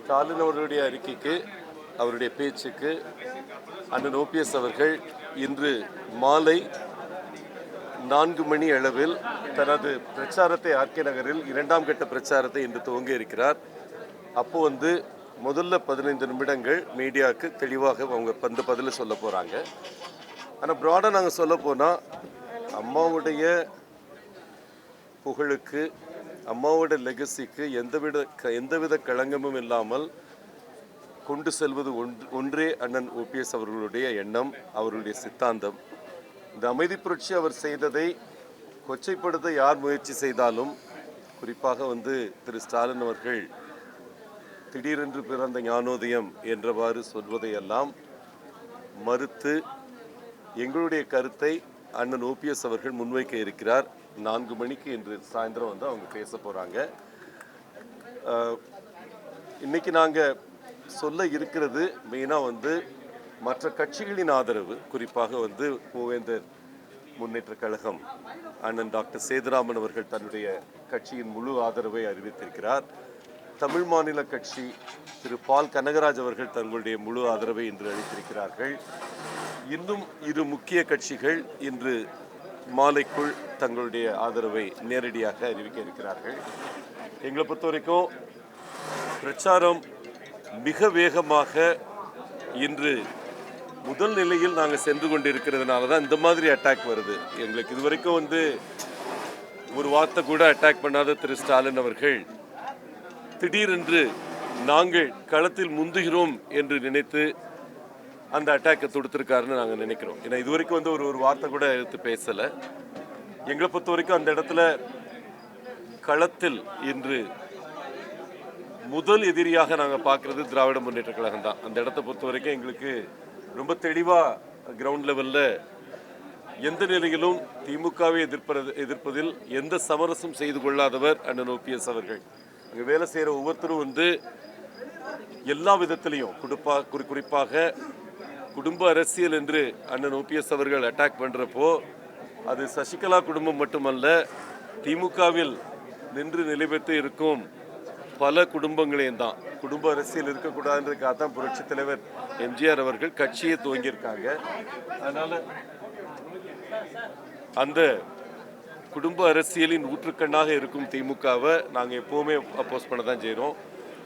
ஸ்டாலின் அவர்களுடைய அறிக்கைக்கு, அவருடைய பேச்சுக்கு அண்ணன் ஓபிஎஸ் அவர்கள் இன்று மாலை 4 மணி அளவில் தனது பிரச்சாரத்தை ஆர்கே நகரில் 2ஆம் கட்ட பிரச்சாரத்தை இன்று துவங்க இருக்கிறார். அப்போ முதல்ல 15 நிமிடங்கள் மீடியாவுக்கு தெளிவாக அவங்க பதில சொல்ல போகிறாங்க. ஆனால் ப்ராடாக நாங்கள் சொல்ல போனால் அம்மாவுடைய புகழுக்கு, அம்மாவோட லெகசிக்கு எந்தவித களங்கமும் இல்லாமல் கொண்டு செல்வது ஒன்றே அண்ணன் ஓபிஎஸ் அவர்களுடைய எண்ணம், அவர்களுடைய சித்தாந்தம். இந்த அமைதி புரட்சி அவர் செய்ததை கொச்சைப்படுத்த யார் முயற்சி செய்தாலும், குறிப்பாக திரு ஸ்டாலின் அவர்கள் திடீரென்று பிறந்த ஞானோதயம் என்றவாறு சொல்வதையெல்லாம் மறுத்து எங்களுடைய கருத்தை அண்ணன் ஓபிஎஸ் அவர்கள் முன்வைக்க இருக்கிறார். 4 மணிக்கு இன்று சாயந்தரம் அவங்க பேச போகிறாங்க. இன்னைக்கு நாங்கள் சொல்ல இருக்கிறது மெயினாக மற்ற கட்சிகளின் ஆதரவு, குறிப்பாக மூவேந்தர் முன்னேற்ற கழகம் அண்ணன் டாக்டர் சேதுராமன் அவர்கள் தன்னுடைய கட்சியின் முழு ஆதரவை அறிவித்திருக்கிறார். தமிழ் மாநில கட்சி திரு பால் கனகராஜ் அவர்கள் தங்களுடைய முழு ஆதரவை இன்று அளித்திருக்கிறார்கள். இன்னும் 2 முக்கிய கட்சிகள் இன்று மாலைக்குள் தங்களுடைய ஆதரவை நேரடியாக அறிவிக்க இருக்கிறார்கள். எங்களை பொறுத்த வரைக்கும் பிரச்சாரம் மிக வேகமாக இன்று முதல் நிலையில் நாங்கள் சென்று கொண்டிருக்கிறதுனால தான் இந்த மாதிரி அட்டாக் வருது. எங்களுக்கு இதுவரைக்கும் ஒரு வார்த்தை கூட அட்டாக் பண்ணாத திரு ஸ்டாலின் அவர்கள் திடீரென்று நாங்கள் களத்தில் முந்துகிறோம் என்று நினைத்து அந்த அட்டாக்கை தொடுத்திருக்காருன்னு நாங்கள் நினைக்கிறோம். ஏன்னா இதுவரைக்கும் ஒரு வார்த்தை கூட எடுத்து பேசலை. எங்களை பொறுத்த வரைக்கும் அந்த இடத்துல களத்தில் இன்று முதல் எதிரியாக நாங்கள் பார்க்குறது திராவிட முன்னேற்ற கழகம் தான். அந்த இடத்தை பொறுத்த வரைக்கும் எங்களுக்கு ரொம்ப தெளிவாக கிரவுண்ட் லெவலில் எந்த நிலையிலும் திமுகவை எதிர்ப்பதில் எந்த சமரசம் செய்து கொள்ளாதவர் அண்ணன் ஓபிஎஸ் அவர்கள். அங்கே வேலை செய்கிற ஒவ்வொருத்தரும் எல்லா விதத்திலையும் குறிப்பாக குடும்ப அரசியல் என்று அண்ணன் ஓபிஎஸ் அவர்கள் அட்டாக் பண்ணுறப்போ அது சசிகலா குடும்பம் மட்டுமல்ல, திமுகவில் நின்று நிலை பெற்று இருக்கும் பல குடும்பங்களையும் தான். குடும்ப அரசியல் இருக்கக்கூடாதுன்றதுக்காக தான் புரட்சி தலைவர் எம்ஜிஆர் அவர்கள் கட்சியை துவங்கியிருக்காங்க. அதனால அந்த குடும்ப அரசியலின் ஊற்றுக்கண்ணாக இருக்கும் திமுகவை நாங்கள் எப்போவுமே அப்போஸ் பண்ண தான் செய்கிறோம்.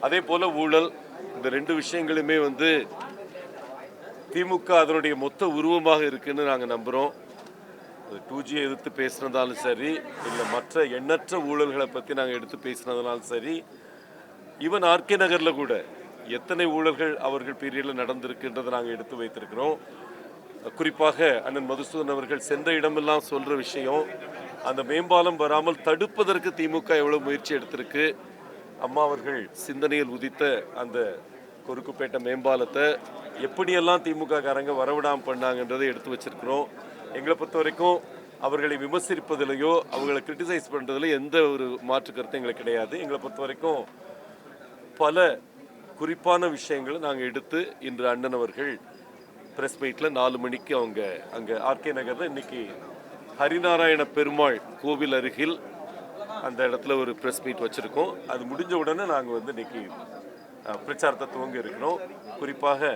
அதே போல் ஊழல், இந்த 2 விஷயங்களுமே திமுக அதனுடைய மொத்த உருவமாக இருக்குன்னு நாங்கள் நம்புகிறோம். 2Gயை எதிர்த்து பேசுனதாலும் சரி, இல்லை மற்ற எண்ணற்ற ஊழல்களை பற்றி நாங்கள் எடுத்து பேசினதுனாலும் சரி, ஈவன் ஆர்கே நகரில் கூட எத்தனை ஊழல்கள் அவர்கள் பீரியடில் நடந்திருக்குன்றதை நாங்கள் எடுத்து வைத்திருக்கிறோம். குறிப்பாக அண்ணன் மதுசூதன் அவர்கள் சென்ற இடமெல்லாம் சொல்கிற விஷயம், அந்த மேம்பாலம் வராமல் தடுப்பதற்கு திமுக எவ்வளோ முயற்சி எடுத்திருக்கு. அம்மா அவர்கள் சிந்தனையில் உதித்த அந்த கொருக்குப்பேட்டை மேம்பாலத்தை எப்படியெல்லாம் திமுக காரங்க வரவிடாமல் பண்ணாங்கன்றதை எடுத்து வச்சிருக்கிறோம். எங்களை பொறுத்த வரைக்கும் அவர்களை விமர்சிப்பதிலையோ அவங்களை கிரிட்டிசைஸ் பண்ணுறதுல எந்த ஒரு மாற்று கருத்தும் எங்களுக்கு கிடையாது. எங்களை பொறுத்த வரைக்கும் பல குறிப்பான விஷயங்களை நாங்கள் எடுத்து இன்று அண்ணன் அவர்கள் ப்ரெஸ் மீட்டில் 4 மணிக்கு அவங்க அங்கே ஆர்கே நகரில் இன்னைக்கு ஹரிநாராயண பெருமாள் கோவில் அருகில் அந்த இடத்துல ஒரு ப்ரெஸ் மீட் வச்சுருக்கோம். அது முடிஞ்ச உடனே நாங்கள் இன்னைக்கு பிரச்சாரத்தை துவங்க இருக்கிறோம். குறிப்பாக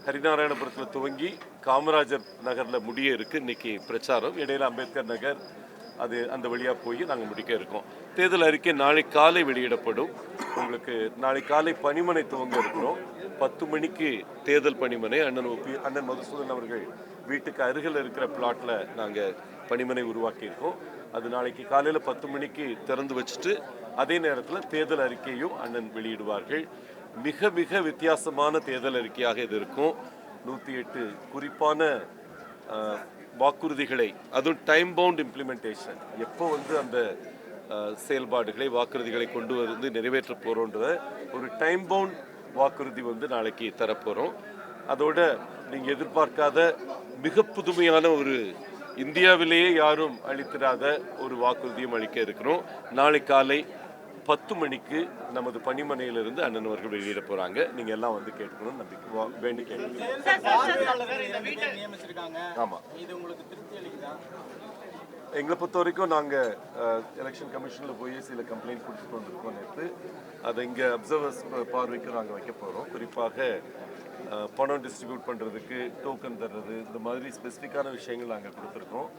ஹரிநாராயணபுரத்தில் துவங்கி காமராஜர் நகரில் முடிய இருக்குது இன்னைக்கு பிரச்சாரம். இடையில அம்பேத்கர் நகர் அந்த வழியாக போய் நாங்கள் முடிக்க இருக்கோம். தேர்தல் அறிக்கை நாளை காலை வெளியிடப்படும். உங்களுக்கு நாளை காலை பணிமனை துவங்க இருக்கிறோம். 10 மணிக்கு தேர்தல் பணிமனை அண்ணன் மதுசூதன் அவர்கள் வீட்டுக்கு அருகில் இருக்கிற பிளாட்டில் நாங்கள் பணிமனை உருவாக்கியிருக்கோம். அது நாளைக்கு காலையில் 10 மணிக்கு திறந்து வச்சுட்டு அதே நேரத்தில் தேர்தல் அறிக்கையும் அண்ணன் வெளியிடுவார்கள். மிக மிக வித்தியாசமான தேர்தல் அறிக்கையாக இது இருக்கும். 108 குறிப்பான வாக்குறுதிகளை, அதுவும் டைம் பவுண்ட் இம்ப்ளிமெண்டேஷன், எப்போ அந்த செயல்பாடுகளை வாக்குறுதிகளை கொண்டு நிறைவேற்ற போகிறோன்ற ஒரு டைம் பவுண்ட் வாக்குறுதி நாளைக்கு தரப்போகிறோம். அதோட நீங்கள் எதிர்பார்க்காத மிக புதுமையான ஒரு இந்தியாவிலேயே யாரும் அளித்திராத ஒரு வாக்குறுதியும் அளிக்க இருக்கிறோம். நாளை காலை 10 மணிக்கு நமது பணிமனையிலிருந்து அண்ணன் அவர்கள் வெளியிட போறாங்க. நீங்க எல்லாம் கேட்கணும் நம்பிக்கை வேண்டி கேட்கணும். ஆமா, எங்களை பொறுத்த வரைக்கும் நாங்கள் எலெக்ஷன் கமிஷனில் போய் சில கம்ப்ளைண்ட் கொடுத்துட்டு வந்திருக்கோம் நேற்று. அதை இங்கே அப்சர்வர்ஸ் பார்வைக்கு நாங்கள் வைக்க போகிறோம். குறிப்பாக பணம் டிஸ்ட்ரிபியூட் பண்ணுறதுக்கு, டோக்கன் தர்றது, இந்த மாதிரி ஸ்பெசிஃபிக்கான விஷயங்கள் நாங்கள் கொடுத்துருக்கோம்.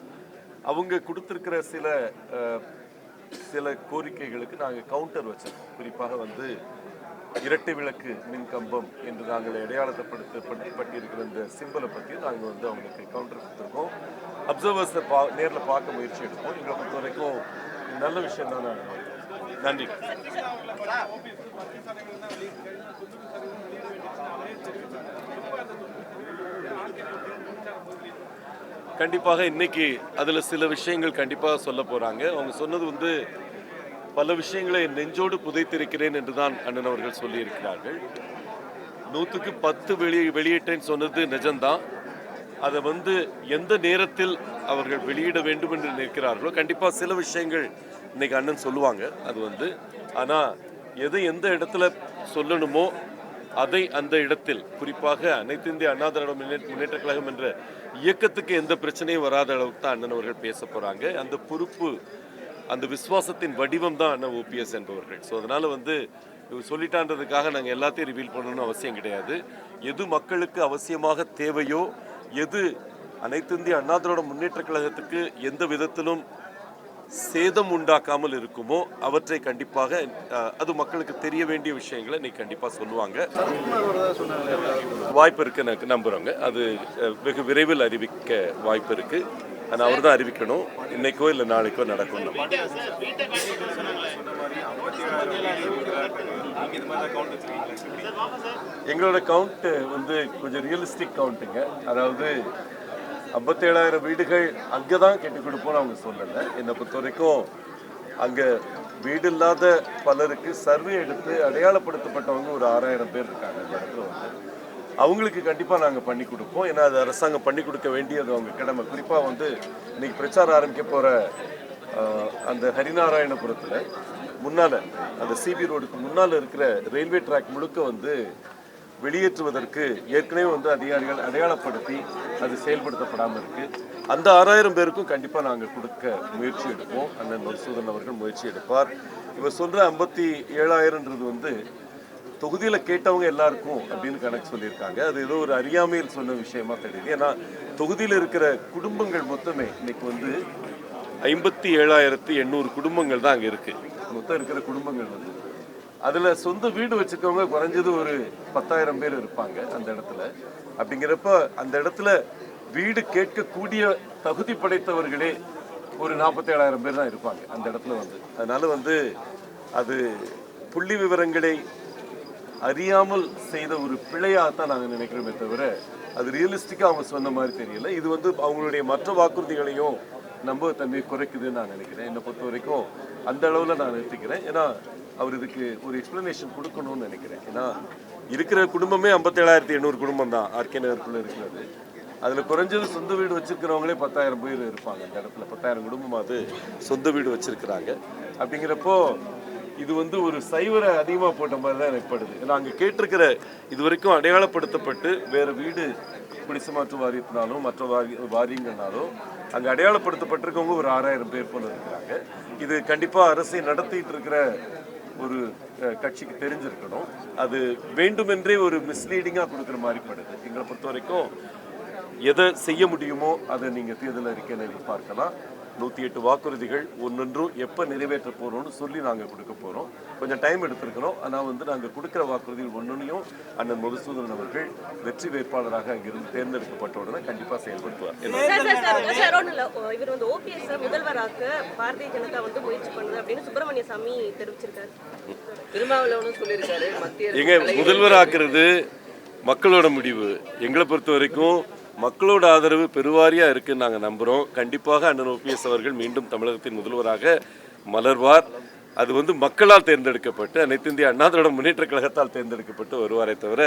அவங்க கொடுத்துருக்கிற சில கோரிக்கைகளுக்கு நாங்கள் கவுண்டர் வச்சிருக்கோம். குறிப்பாக வந்து இரட்டை விளக்கு மின் கம்பம் என்று நாங்கள் அடையாளப்படுத்தப்பட்டிருக்கிற இந்த சிம்பலை பற்றி நாங்கள் வந்து அவங்களுக்கு கவுண்டர் கொடுத்துருக்கோம். அப்சர்வர்ஸை நேரில் பார்க்க முயற்சி எடுப்போம். எங்களை பொறுத்த வரைக்கும் நல்ல விஷயம் தான். நாங்கள் நன்றி. கண்டிப்பாக இன்னைக்கு அதில் சில விஷயங்கள் கண்டிப்பாக சொல்ல போகிறாங்க. அவங்க சொன்னது வந்து பல விஷயங்களை நெஞ்சோடு புதைத்திருக்கிறேன் என்று தான் அண்ணன் அவர்கள் சொல்லியிருக்கிறார்கள். 100க்கு 10 வெளியிட்டேன்னு சொன்னது நிஜம்தான். அதை வந்து எந்த நேரத்தில் அவர்கள் வெளியிட வேண்டும் என்று நிற்கிறார்களோ கண்டிப்பாக சில விஷயங்கள் இன்னைக்கு அண்ணன் சொல்லுவாங்க. அது வந்து ஆனால் எதை எந்த இடத்துல சொல்லணுமோ அதை அந்த இடத்தில், குறிப்பாக அனைத்து இந்திய அண்ணா திராவிட முன்னேற்ற கழகம் என்ற இயக்கத்துக்கு எந்த பிரச்சனையும் வராத அளவுக்கு தான் அண்ணன் அவர்கள் பேச போகிறாங்க. அந்த பொறுப்பு, அந்த விசுவாசத்தின் வடிவம் தான் அண்ணன் ஓபிஎஸ் என்பவர்கள். ஸோ அதனால் வந்து சொல்லிட்டான்றதுக்காக நாங்கள் எல்லாத்தையும் ரிவீல் பண்ணணும்னு அவசியம் கிடையாது. எது மக்களுக்கு அவசியமாக தேவையோ, எது அனைத்து இந்திய அண்ணா திராவிட முன்னேற்ற கழகத்துக்கு எந்த விதத்திலும் சேதம் உண்டாக்காமல் இருக்குமோ அவற்றை கண்டிப்பாக அது மக்களுக்கு தெரிய வேண்டிய விஷயங்களை இன்னைக்கு கண்டிப்பாக சொல்லுவாங்க. வாய்ப்பு இருக்கு நம்புகிறோங்க. அது வெகு விரைவில் அறிவிக்க வாய்ப்பு இருக்கு. ஆனால் அவர் தான் அறிவிக்கணும். இன்னைக்கோ இல்லை நாளைக்கோ நடக்கும். எங்களோட கவுண்ட் வந்து கொஞ்சம் ரியலிஸ்டிக் கவுண்ட்டுங்க. அதாவது 57,000 வீடுகள் அங்கே தான் கட்டி கொடுப்போம்னு அவங்க சொல்லலை. என்னை பொறுத்த வரைக்கும் அங்கே வீடு இல்லாத பலருக்கு சர்வே எடுத்து அடையாளப்படுத்தப்பட்டவங்க ஒரு 6,000 பேர் இருக்காங்க அந்த இடத்துல. வந்து அவங்களுக்கு கண்டிப்பாக நாங்கள் பண்ணி கொடுப்போம். ஏன்னா அது அரசாங்கம் பண்ணி கொடுக்க வேண்டியது அவங்க கடமை. குறிப்பாக வந்து இன்னைக்கு பிரச்சாரம் ஆரம்பிக்க போகிற அந்த ஹரிநாராயணபுரத்தில் முன்னால், அந்த சிபி ரோடுக்கு முன்னால் இருக்கிற ரயில்வே ட்ராக் முழுக்க வந்து வெளியேற்றுவதற்கு ஏற்கனவே வந்து அதிகாரிகள் அடையாளப்படுத்தி அது செயல்படுத்தப்படாமல் இருக்கு. அந்த 6,000 பேருக்கும் கண்டிப்பாக நாங்கள் கொடுக்க முயற்சி எடுப்போம். அண்ணன் மதுசூதன் அவர்கள் முயற்சி எடுப்பார். இவர் சொல்கிற 57,000ன்றது வந்து தொகுதியில் கேட்டவங்க எல்லாருக்கும் அப்படின்னு கணக்கு சொல்லியிருக்காங்க. அது ஏதோ ஒரு அறியாமையில் சொன்ன விஷயமா தெரியுது. ஏன்னா தொகுதியில் இருக்கிற குடும்பங்கள் மொத்தமே இன்னைக்கு வந்து 57,800 குடும்பங்கள் தான் அங்கே இருக்கு. மொத்தம் இருக்கிற குடும்பங்கள் வந்து அதில் சொந்த வீடு வச்சுக்கவங்க குறைஞ்சது ஒரு 10,000 பேர் இருப்பாங்க அந்த இடத்துல. அப்படிங்கிறப்ப அந்த இடத்துல வீடு கேட்கக்கூடிய தகுதி படைத்தவர்களே ஒரு 47,000 பேர் தான் இருப்பாங்க அந்த இடத்துல வந்து. அதனால வந்து அது புள்ளி விவரங்களை அறியாமல் செய்த ஒரு பிழையாகத்தான் நாங்கள் நினைக்கிறோமே தவிர அது ரியலிஸ்டிக்காக அவங்க சொன்ன மாதிரி தெரியல. இது வந்து அவங்களுடைய மற்ற வாக்குறுதிகளையும் நம்பகத்தன்மை குறைக்குதுன்னு நான் நினைக்கிறேன். என்னை பொறுத்த வரைக்கும் அந்த அளவில் நான் நிறுத்திக்கிறேன். ஏன்னா அவர் இதுக்கு ஒரு எக்ஸ்பிளனேஷன் கொடுக்கணும்னு நினைக்கிறேன். ஏன்னா இருக்கிற குடும்பமே 57,800 குடும்பம் தான் ஆர்கே நகருக்குள்ளே இருக்கிறது. அதில் குறைஞ்சது சொந்த வீடு வச்சிருக்கிறவங்களே 10,000 பேர் இருப்பாங்க அந்த இடத்துல. 10,000 குடும்பமாவது சொந்த வீடு வச்சிருக்கிறாங்க. அப்படிங்கிறப்போ இது வந்து ஒரு சைவரை அதிகமாக போட்ட மாதிரி தான் எனக்கு படுது. ஏன்னா அங்கே கேட்டிருக்கிற இது வரைக்கும் அடையாளப்படுத்தப்பட்டு வேறு வீடு குடிசை மாற்று வாரியத்தினாலும் மற்ற வாரியங்கள்னாலும் அங்கே அடையாளப்படுத்தப்பட்டிருக்கவங்க ஒரு 6,000 பேர் போல இருக்கிறாங்க. இது கண்டிப்பாக அரசை நடத்திட்டு இருக்கிற ஒரு கட்சிக்கு தெரிஞ்சிருக்கணும். அது வேண்டுமென்றே ஒரு மிஸ்லீடிங்காக கொடுக்குற மாதிரி படுது. எங்களை பொறுத்த வரைக்கும் எதை செய்ய முடியுமோ அதை நீங்கள் தேர்தல் அறிக்கையில் எதிர்பார்க்கலாம். 108 வாக்குறுதிகள் ஒன்னொன்றும் எப்போ நிறைவேற்ற போகிறோம்னு சொல்லி நாங்கள் கொடுக்க போகிறோம். கொஞ்சம் டைம் எடுத்துருக்கிறோம். ஆனால் வந்து நாங்கள் கொடுக்குற வாக்குறுதிகள் ஒன்னொன்னையும் அண்ணன் மதுசூதன் அவர்கள் வெற்றி வேட்பாளராக அங்கிருந்து தேர்ந்தெடுக்கப்பட்ட உடனே கண்டிப்பாக செயல்படுத்துவார். இவர் வந்து ஓபிஎஸ் முதல்வராக பாரதிய ஜனதா வந்து முயற்சி பண்ணுது அப்படின்னு சுப்பிரமணிய சாமி தெரிவிச்சிருக்காரு. திருமாவளவனும் சொல்லியிருக்காரு. எங்க முதல்வராக்குறது மக்களோட முடிவு. எங்களை பொறுத்த வரைக்கும் மக்களோட ஆதரவு பெருவாரியாக இருக்குன்னு நாங்கள் நம்புகிறோம். கண்டிப்பாக அண்ணன் ஓபிஎஸ் அவர்கள் மீண்டும் தமிழகத்தின் முதல்வராக மலர்வார். அது வந்து மக்களால் தேர்ந்தெடுக்கப்பட்டு அனைத்து இந்திய அண்ணா திராவிட முன்னேற்ற கழகத்தால் தேர்ந்தெடுக்கப்பட்டு வருவாரே தவிர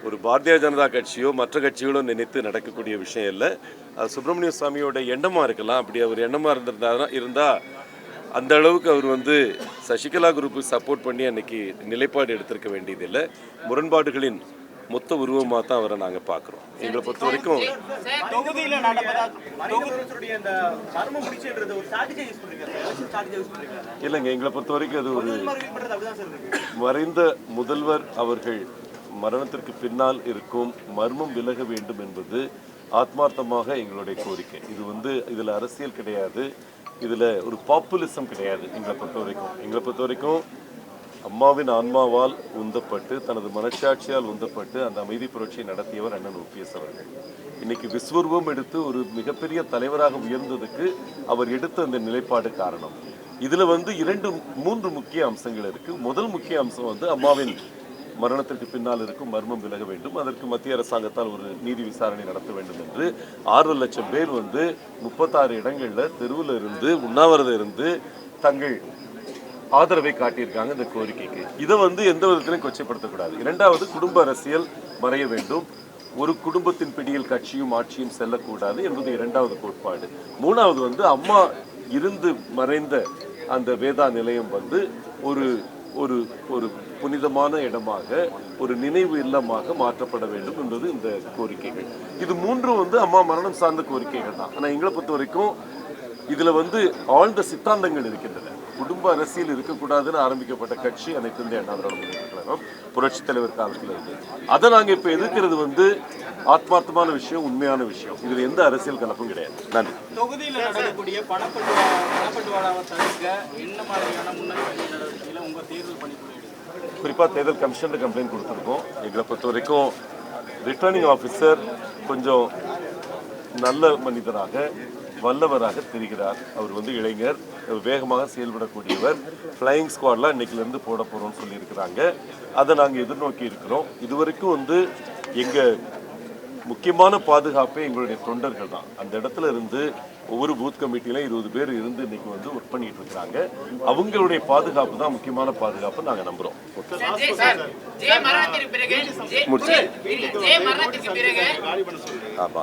ஒரு பாரதிய ஜனதா கட்சியோ மற்ற கட்சிகளோ நினைத்து நடக்கக்கூடிய விஷயம் இல்லை. அது சுப்பிரமணிய சாமியோட எண்ணமாக இருக்கலாம். அப்படி அவர் எண்ணமாக இருந்தால் அந்த அளவுக்கு அவர் வந்து சசிகலா குரூப்புக்கு சப்போர்ட் பண்ணி அன்னைக்கு நிலைப்பாடு எடுத்திருக்க வேண்டியதில்லை. முரண்பாடுகளின் மொத்த உருவமாக தான் அவரை நாங்கள் பார்க்குறோம். எங்களை பொறுத்த வரைக்கும் தொகுதியில் நடப்பதாடைய இந்த மர்மம் முடிச்சுன்றது ஒரு ஸ்ட்ராட்டஜி யூஸ் பண்ணிருக்காங்க. இல்லைங்க, எங்களை பொறுத்த வரைக்கும் அது ஒரு அப்படிதான் சார் இருக்கு. மறைந்த முதல்வர் அவர்கள் மரணத்திற்கு பின்னால் இருக்கும் மர்மம் விலக வேண்டும் என்பது ஆத்மார்த்தமாக எங்களுடைய கோரிக்கை. இது இதில் அரசியல் கிடையாது, இதில் ஒரு பாப்புலிசம் கிடையாது. எங்களை பொறுத்த வரைக்கும் அம்மாவின் ஆன்மாவால் உந்தப்பட்டு தனது மனச்சாட்சியால் உந்தப்பட்டு அந்த அமைதி புரட்சியை நடத்தியவர் அண்ணன் ஓபிஎஸ் அவர்கள். இன்னைக்கு விஸ்வரூபம் எடுத்து ஒரு மிகப்பெரிய தலைவராக உயர்ந்ததுக்கு அவர் எடுத்த அந்த நிலைப்பாடு காரணம். இதுல 2-3 முக்கிய அம்சங்கள் இருக்கு. முதல் முக்கிய அம்சம் அம்மாவின் மரணத்திற்கு பின்னால் இருக்கும் மர்மம் விலக வேண்டும், அதற்கு மத்திய அரசாங்கத்தால் ஒரு நீதி விசாரணை நடத்த வேண்டும் என்று 6 லட்சம் பேர் 36 இடங்கள்ல தெருவில் இருந்து உண்ணாவிரதம் இருந்து தங்கள் ஆதரவை காட்டியிருக்காங்க இந்த கோரிக்கைக்கு. இதை எந்த விதத்திலையும் கொச்சைப்படுத்தக்கூடாது. இரண்டாவது, குடும்ப அரசியல் மறைய வேண்டும், ஒரு குடும்பத்தின் பிடியில் கட்சியும் ஆட்சியும் செல்லக்கூடாது என்பது இரண்டாவது கோட்பாடு. மூணாவது அம்மா இருந்து மறைந்த அந்த வேதா நிலையம் ஒரு ஒரு ஒரு புனிதமான இடமாக, ஒரு நினைவு இல்லமாக மாற்றப்பட வேண்டும் என்பது இந்த கோரிக்கைகள். இது மூன்றும் அம்மா மரணம் சார்ந்த கோரிக்கைகள் தான். ஆனால் எங்களை பொறுத்த வரைக்கும் இதுல ஆழ்ந்த சித்தாந்தங்கள் இருக்கின்றன. குடும்ப அரசியல் இருக்கக்கூடாதுன்னு ஆரம்பிக்கப்பட்ட கட்சி அனைத்து இந்திய அண்ணா திராவிட முன்னேற்ற கழகம், புரட்சி தலைவர் காலத்தில் இருக்கு. அதை நாங்கள் இப்போ எதிர்க்கிறது ஆத்மார்த்தமான விஷயம், உண்மையான விஷயம். இதுல எந்த அரசியல் கலப்பும் கிடையாது. நன்றி. தொகுதியில் நடக்கக்கூடிய பணப்பட்டுவாடாவை தடுக்க என்ன மாதிரியான முன்னெச்சரிக்கை நடவடிக்கைகளை உங்க தேர்தல் பணிக்குழு எடுக்கும்? குறிப்பாக தேர்தல் கமிஷன் கம்ப்ளைண்ட் கொடுத்துருக்கோம். எங்களை பொறுத்த வரைக்கும் ரிட்டர்னிங் ஆஃபீஸர் கொஞ்சம் நல்ல மனிதராக, வல்லவராக தெரிகிறார். அவர் இளைஞர், வேகமாக செயல்படக்கூடியவர். ஃப்ளையிங் ஸ்குவாட்லாம் இன்னைக்கிலேருந்து போட போகிறோம்னு சொல்லியிருக்கிறாங்க. அதை நாங்கள் எதிர்நோக்கி இருக்கிறோம். இதுவரைக்கும் எங்கள் முக்கியமான பாதுகாப்பே எங்களுடைய தொண்டர்கள் தான். அந்த இடத்துல இருந்து ஒவ்வொரு பூத் கமிட்டியிலும் 20 பேர் இருந்து இன்னைக்கு ஒர்க் பண்ணிட்டு இருக்கிறாங்க. அவங்களுடைய பாதுகாப்பு தான் முக்கியமான பாதுகாப்பு நாங்கள் நம்புறோம். ஆமா,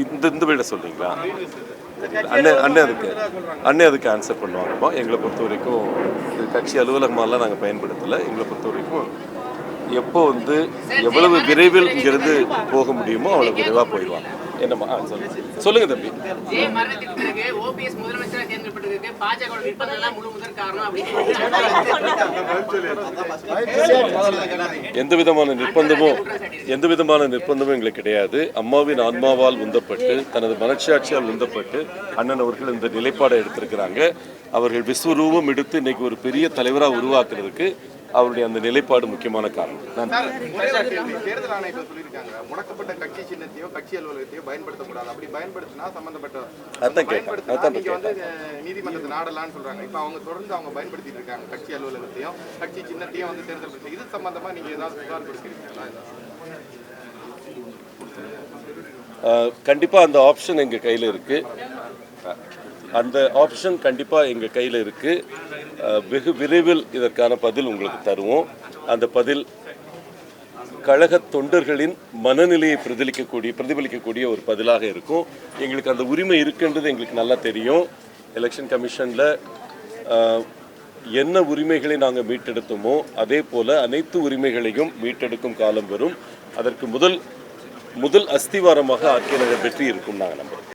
இந்த வீட சொல்றீங்களா? அண்ணே அதுக்கு ஆன்சர் பண்ணுவாங்கப்பா. எங்களை பொறுத்த வரைக்கும் கட்சி அலுவலகமாலாம் நாங்கள் பயன்படுத்தலை. எங்களை பொறுத்த வரைக்கும் எப்போ எவ்வளவு விரைவில் இங்கிருந்து போக முடியுமோ அவ்வளவு விரைவாக போயிடுவாங்க. என்னம்மா சொல்லுங்க தம்பி. எந்த விதமான நிர்பந்தமும் எங்களுக்கு கிடையாது. அம்மாவின் ஆன்மாவால் உந்தப்பட்டு தனது மனச்சாட்சியால் உந்தப்பட்டு அண்ணன் அவர்கள் இந்த நிலைப்பாடை எடுத்திருக்கிறாங்க. அவர்கள் விஸ்வரூபம் எடுத்து இன்னைக்கு ஒரு பெரிய தலைவராக உருவாக்குறதுக்கு அவருடைய அந்த நிலைப்பாடு முக்கியமான காரணம். தேர்தல் ஆணையத்தில் சொல்லியிருக்காங்க, முடக்கப்பட்ட கட்சி சின்னத்தையோ கட்சி அலுவலகத்தையோ பயன்படுத்தக்கூடாது. அப்படி பயன்படுத்தினா சம்பந்தப்பட்ட நீதிமன்றத்தை நாடலான்னு சொல்றாங்க. இப்ப அவங்க தொடர்ந்து பயன்படுத்திட்டு இருக்காங்க கட்சி அலுவலகத்தையும் கட்சி சின்னத்தையும் தேர்தல். இது சம்பந்தமா நீங்க ஏதாவது புகார் கொடுக்கிறீங்களா? கண்டிப்பா அந்த ஆப்ஷன் எங்க கையில இருக்கு. அந்த ஆப்ஷன் கண்டிப்பாக எங்கள் கையில் இருக்குது. வெகு விரைவில் இதற்கான பதில் உங்களுக்கு தருவோம். அந்த பதில் கழக தொண்டர்களின் மனநிலையை பிரதிபலிக்கக்கூடிய ஒரு பதிலாக இருக்கும். எங்களுக்கு அந்த உரிமை இருக்குன்றது எங்களுக்கு நல்லா தெரியும். எலெக்ஷன் கமிஷனில் என்ன உரிமைகளை நாங்கள் மீட்டெடுத்தோமோ அதே போல் அனைத்து உரிமைகளையும் மீட்டெடுக்கும் காலம் வரும். அதற்கு முதல் அஸ்திவாரமாக ஆட்சியாளர் வெற்றி இருக்கும் நாங்கள் நம்புகிறோம்.